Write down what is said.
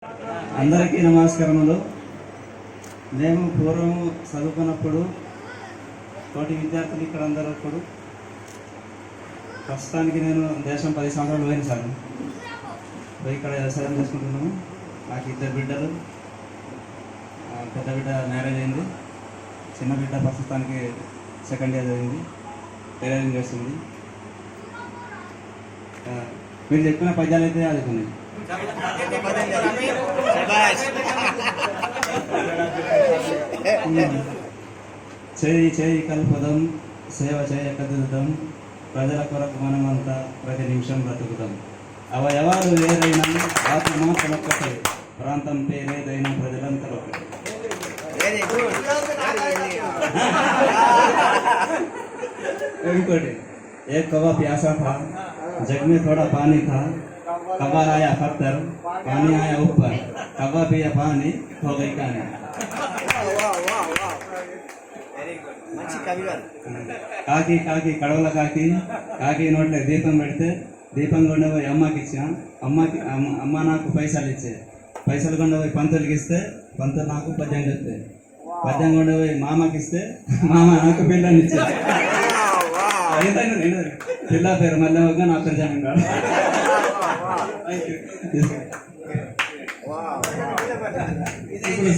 అందరికీ నమస్కారములు. మేము పూర్వం చదువుకున్నప్పుడు తోటి విద్యార్థులు ఇక్కడ అందరూ ప్రస్తుతానికి నేను దేశం 10 సంవత్సరాలు పోయిన సార్ పోయి ఇక్కడ వ్యవసాయం చేసుకుంటున్నాము. నాకు 2 బిడ్డలు, పెద్ద బిడ్డ మ్యారేజ్ అయింది, చిన్న బిడ్డ ప్రస్తుతానికి సెకండ్ ఇయర్ అయింది, టైలరింగ్ చేస్తుంది. మీరు చెప్పిన పద్యాలు అయితే చదువుకున్నాయి. చేయి చేయి కలుపుదాం, సేవ చేయకదుదాం, ప్రజల కొరకు మనమంతా ప్రతి నిమిషం బ్రతుకుదాం. అవయవాలు ఏదైనా ఆత్మ మాత్రం ఒక్కటే, ప్రాంతం పేరేదైనా ప్రజలంతా ఒకటే. ఇంకోటి, एक कौवा प्यासा था, जग में थोड़ा पानी था, कौवा आया पत्थर, पानी आया ऊपर, कौवा पिया पानी, हो गई कहानी. కాకి కాకి కడవల కాకి కాకి నోట్లే దీపం పెడితే దీపం కొండ పోయి అమ్మకి ఇచ్చా, అమ్మ నాకు పైసలు ఇచ్చే, పైసలు కొండ పోయి పంతులకి ఇస్తే పంతులు నాకు పద్యం చెప్తే, పద్యం కొండ పోయి మామకి ఇస్తే మామ నాకు పిల్లని ఇచ్చే. పిల్ల పేరు మళ్ళీ నా పేరు జనం కాదు.